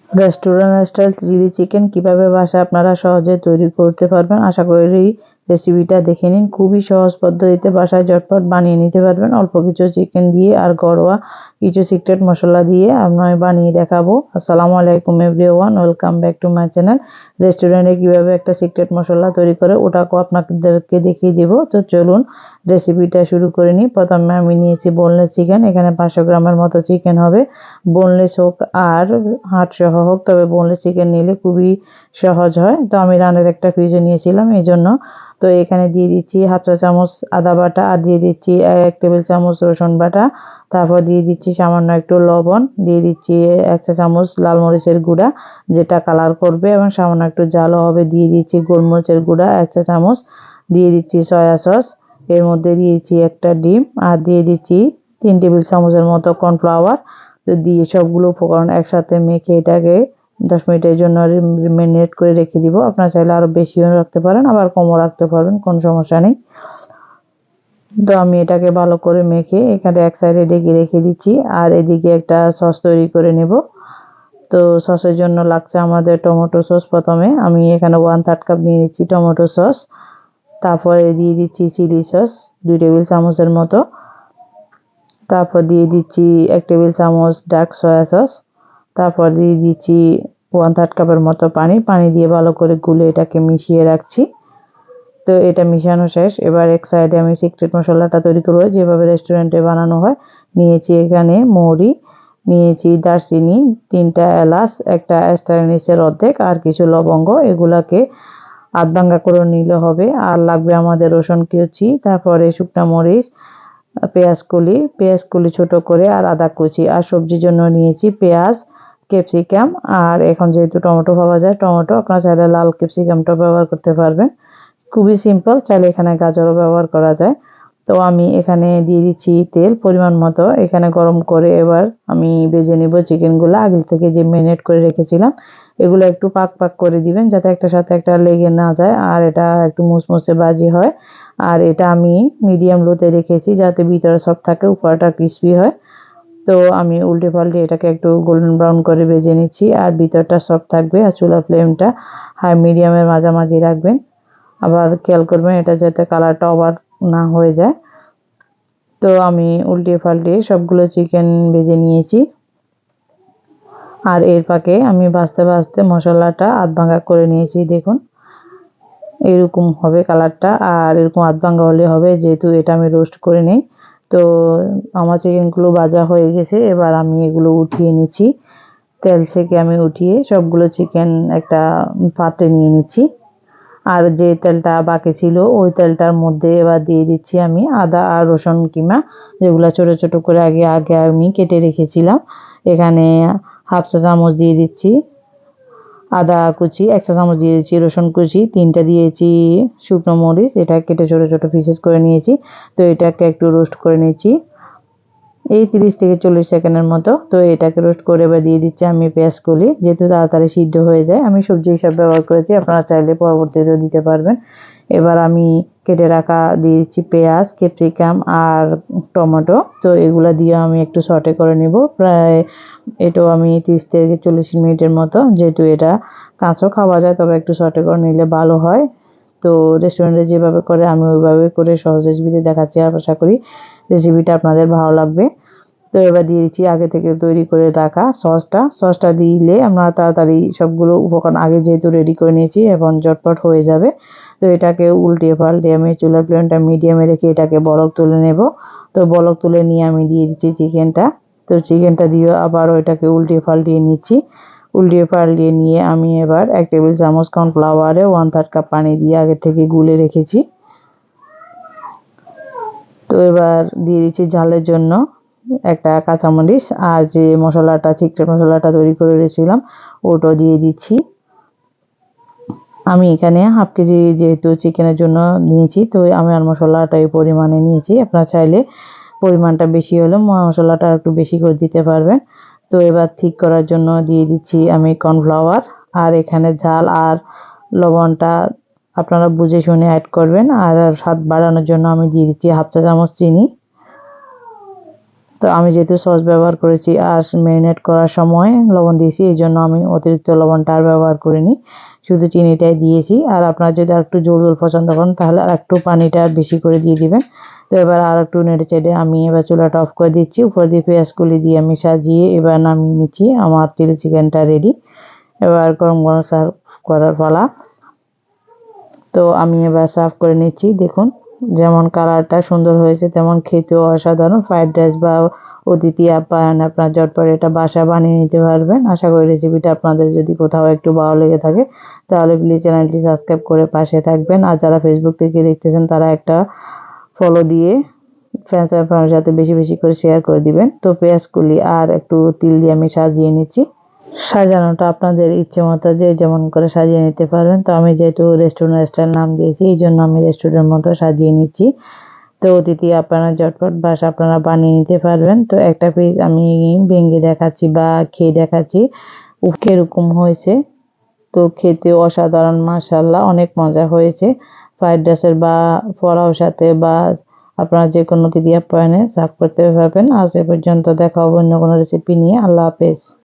Restaurant style chilli chicken কিভাবে বাসায় আপনারা সহজে তৈরি করতে পারবেন আশা করি রেসিপিটা দেখে নিন। খুবই সহজ পদ্ধতিতে বাসায় ঝটপট বানিয়ে নিতে পারবেন অল্প কিছু চিকেন দিয়ে আর ঘরোয়া কিছু সিক্রেট মশলা দিয়ে আমি বানিয়ে দেখাবো। আসসালামু আলাইকুম everyone, welcome back to my channel. রেস্টুরেন্টে কিভাবে একটা সিক্রেট মশলা তৈরি করে ওটাকেও আপনাদেরকে দেখিয়ে দেবো। তো চলুন রেসিপিটা শুরু করে নিই। প্রথমে আমি নিয়েছি বোনলেস চিকেন, এখানে 500 গ্রামের মতো চিকেন হবে। বোনলেস হোক আর হাড় সহ হোক, তবে বোনলেস চিকেন নিলে খুবই সহজ হয়। তো আমি রানের একটা ফ্রিজে নিয়েছিলাম এই জন্য। তো এখানে দিয়ে দিচ্ছি হাফ চা চামচ আদা বাটা আর দিয়ে দিচ্ছি 1 টেবিল চামচ রসুন বাটা। তারপর দিয়ে দিচ্ছি সামান্য একটু লবণ, দিয়ে দিচ্ছি 1 চা চামচ লাল মরিচের গুঁড়া যেটা কালার করবে এবং সামান্য একটু ঝালও হবে। দিয়ে দিচ্ছি গোলমরিচের গুঁড়া 1 চা চামচ, দিয়ে দিচ্ছি সয়া সস, এর মধ্যে দিয়েছি একটা ডিম আর দিয়ে দিচ্ছি 3 টেবিল চামচের মতো কর্নফ্লাওয়ার। তো দিয়ে সবগুলো উপকরণ একসাথে মেখে এটাকে 10 মিনিটের জন্য ম্যারিনেট করে রেখে দিব। আপনারা চাইলে আরও বেশিও রাখতে পারেন, আবার কমও রাখতে পারবেন, কোনো সমস্যা নেই। তো আমি এটাকে ভালো করে মেখে এখানে এক সাইডে ঢেকে রেখে দিচ্ছি আর এদিকে একটা সস তৈরি করে নেব। তো সসের জন্য লাগছে আমাদের টমেটো সস। প্রথমে আমি এখানে 1/3 কাপ নিয়ে নিচ্ছি টমেটো সস। তারপরে দিয়ে দিচ্ছি চিলি সস 2 টেবিল চামচের মতো। তারপর দিয়ে দিচ্ছি 1 টেবিল চামচ ডার্ক সয়া সস। তারপর দিয়ে দিচ্ছি 1/3 কাপের মতো পানি দিয়ে ভালো করে গুলে এটাকে মিশিয়ে রাখছি। তো এটা মিশানো শেষ। এবার এক সাইডে আমি সিক্রেট মশলাটা তৈরি করব যেভাবে রেস্টুরেন্টে বানানো হয়। নিয়েছি এখানে মৌরি, নিয়েছি দারচিনি, 3টা এলাচ, একটা স্টার অ্যানিসের অর্ধেক আর কিছু লবঙ্গ। এগুলাকে আধ ভাঙ্গা করে নিলে হবে। আর লাগবে আমাদের রসুন কুচি, তারপরে শুকনা মরিচ, পেঁয়াজ কুলি ছোট করে আর আদা কুচি। আর সবজির জন্য নিয়েছি পেঁয়াজ, ক্যাপসিকাম আর এখন যেহেতু টমেটো পাওয়া যায় টমেটো, আপনারা চাইলে লাল ক্যাপসিকামটা ব্যবহার করতে পারবেন। খুবই সিম্পল, চাইলে এখানে গাজরও ব্যবহার করা যায়। তো আমি এখানে দিয়ে দিচ্ছি তেল পরিমাণ মতো, এখানে গরম করে এবার আমি ভেজে নেব চিকেনগুলো। আগে থেকে যে ম্যারিনেট করে রেখেছিলাম এগুলো একটু পাক করে দিবেন যাতে একটার সাথে একটা লেগে না যায় আর এটা একটু মুসমুসে ভাজি হয়। আর এটা আমি মিডিয়াম লোতে রেখেছি যাতে ভিতরে সফট থাকে উপরটা ক্রিস্পি হয়। তো আমি উল্টে পাল্টে এটাকে একটু গোল্ডেন ব্রাউন করে ভেজে নিচ্ছি আর ভিতরটা সফট থাকবে। আর চুলার ফ্লেমটা হাই মিডিয়ামের মাঝামাঝি রাখবেন। আবার খেয়াল করবেন এটা যাতে কালারটা ওভার না হয়ে যায়। তো আমি উল্টিয়ে পাল্টে সবগুলো চিকেন ভেজে নিয়েছি আর এর ফাঁকে আমি ভাজতে মশলাটা আধ ভাঙ্গা করে নিয়েছি। দেখুন এরকম হবে কালারটা, আর এরকম আধ ভাঙ্গা হলে হবে যেহেতু এটা আমি রোস্ট করে নেই। তো আমার চিকেনগুলো ভাজা হয়ে গেছে, এবার আমি এগুলো উঠিয়ে নিচ্ছি। তেল থেকে আমি উঠিয়ে সবগুলো চিকেন একটা পাত্রে নিয়ে নিচ্ছি। আর যে তেলটা বাকি ছিল ওই তেলটার মধ্যে এবার দিয়ে দিচ্ছি আমি আদা আর রসুন কিমা, যেগুলো ছোট ছোট করে আগে আমি কেটে রেখেছিলাম। এখানে হাফ চা চামচ দিয়ে দিচ্ছি আদা কুচি, 1 চা চামচ দিয়ে দিচ্ছি রসুন কুচি, 3টা দিয়েছি শুকনো মরিচ, এটা কেটে ছোট ছোট পিসেস করে নিয়েছি। তো এটাকে একটু রোস্ট করে নিচ্ছি এই 30 থেকে 40 সেকেন্ডের মতো। তো এটাকে রোস্ট করে এবার দিয়ে দিচ্ছি আমি পেঁয়াজ কলি, যেহেতু তাড়াতাড়ি সিদ্ধ হয়ে যায়। আমি সবজি হিসাবে ব্যবহার করেছি, আপনারা চাইলে পরবর্তীতেও দিতে পারবেন। এবার আমি কেটে রাখা দিয়ে দিচ্ছি পেঁয়াজ, ক্যাপসিকাম আর টমেটো। তো এগুলা দিয়ে আমি একটু সটে করে নেব প্রায়, এটাও আমি 30 থেকে 40 মিনিটের মতো। যেহেতু এটা কাঁচাও খাওয়া যায় তবে একটু সটে করে নিলে ভালো হয়। তো রেস্টুরেন্টে যেভাবে করে আমি ওইভাবে করে সহজ রেসিপিতে দেখাচ্ছি, আর আশা করি রেসিপিটা আপনাদের ভালো লাগবে। তো এবার দিয়ে দিচ্ছি আগে থেকে তৈরি করে রাখা সসটা দিলে আমরা তাড়াতাড়ি সবগুলো উপকরণ আগে যেহেতু রেডি করে নিয়েছি এখন ঝটপট হয়ে যাবে। তো এটাকে উল্টিয়ে পাল্টে আমি চুলার ফ্লেমটা মিডিয়ামে রেখে এটাকে বলক তুলে নেব। তো বলক তুলে নিয়ে আমি দিয়ে দিচ্ছি চিকেনটা। তো চিকেনটা দিয়ে আবার ওইটাকে উল্টিয়ে পাল্টিয়ে নিচ্ছি। উল্টিয়ে পাল্টিয়ে নিয়ে আমি এবার 1 টেবিল চামচ কর্নফ্লাওয়ারে 1/3 কাপ পানি দিয়ে আগে থেকে গুলে রেখেছি। তো এবার দিয়ে দিচ্ছি ঝালের জন্য একটা কাঁচামরিচ আর যে মশলাটা চিকেন মশলাটা তৈরি করে রেখেছিলাম ওটা দিয়ে দিচ্ছি। আমি এখানে হাফ কেজি যেহেতু চিকেনের জন্য নিয়েছি তো আমি আর মশলাটা এই পরিমাণে নিয়েছি। আপনারা চাইলে পরিমাণটা বেশি হলে মশলাটা একটু বেশি করে দিতে পারবেন। তো এবার ঠিক করার জন্য দিয়ে দিচ্ছি আমি কর্নফ্লাওয়ার আর এখানে ঝাল আর লবণটা আপনারা বুঝে শুনে অ্যাড করবেন। আর স্বাদ বাড়ানোর জন্য আমি দিয়ে দিচ্ছি হাফ চা চামচ চিনি। তো আমি যেহেতু সস ব্যবহার করেছি আর ম্যারিনেট করার সময় লবণ দিয়েছি, এই জন্য আমি অতিরিক্ত লবণটা আর ব্যবহার করিনি, শুধু চিনিটাই দিয়েছি। আর আপনারা যদি আর একটু ঝোল ঝোল পছন্দ করেন তাহলে আর একটু পানিটা বেশি করে দিয়ে দিবেন। তো এবার আর একটু নেড়ে চেড়ে আমি এবার চুলাটা অফ করে দিচ্ছি। উপর দিয়ে পেঁয়াজগুলি দিয়ে আমি সাজিয়ে এবার নামিয়ে নিচ্ছি। আমার চিলি চিকেনটা রেডি। এবার গরম গরম সার্ভ করার পালা। তো আমি এবার সার্ভ করে নিচ্ছি। দেখুন যেমন কালারটা সুন্দর হয়েছে তেমন খেতেও অসাধারণ। ফ্রাইড রাইস বা অতিথি আপ্যায়নে আপনার ঝটপট এটা বাসায় বানিয়ে নিতে পারবেন। আশা করি রেসিপিটা আপনাদের যদি কোথাও একটু ভালো লেগে থাকে তাহলে প্লিজ চ্যানেলটি সাবস্ক্রাইব করে পাশে থাকবেন। আর যারা ফেসবুক থেকে দেখতেছেন তারা একটা ফলো দিয়ে ফ্রেন্ডস আর ফ্যামিলির সাথে বেশি বেশি করে শেয়ার করে দিবেন। তো পেঁয়াজকুলি আর একটু তিল দিয়ে আমি সাজিয়ে নিচ্ছি। সাজানোটা আপনাদের ইচ্ছে মতো যে যেমন করে সাজিয়ে নিতে পারবেন। তো আমি যেহেতু রেস্টুরেন্ট স্টাইল নাম দিয়েছি এই জন্য আমি রেস্টুরেন্ট মতো সাজিয়ে নিচ্ছি। তো অতিথি আপনারা ঝটপট বাসা আপনারা বানিয়ে নিতে পারবেন। তো একটা পিস আমি ভেঙে দেখাচ্ছি বা খেয়ে দেখাচ্ছি কিরকম হয়েছে। তো খেতে অসাধারণ, মাশাআল্লাহ অনেক মজা হয়েছে। ফ্রাইড রাইসের বা পোলাওর সাথে বা আপনারা যে কোনো অতিথি আপ্যায়নে সার্ভ করতে পারবেন। আজ এ পর্যন্ত, দেখা হবে অন্য কোনো রেসিপি নিয়ে। আল্লাহ হাফেজ।